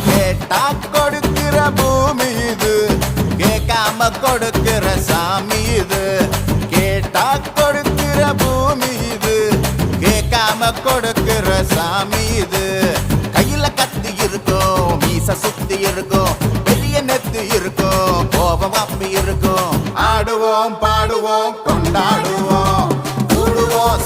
கேட்டா கொடுக்கிற பூமி இது, கேட்காம கொடுக்கிற சாமி இது. கேட்டா கொடுக்கிற பூமி இது, கேட்காம கொடுக்கிற சாமி இது. கையில கத்தி இருக்கும், மீச சுத்தி இருக்கும், பெரிய நெத்து இருக்கும், கோபம் அப்பி இருக்கும். ஆடுவோம் பாடுவோம் கொண்டாடுவோம், கூடுவோம்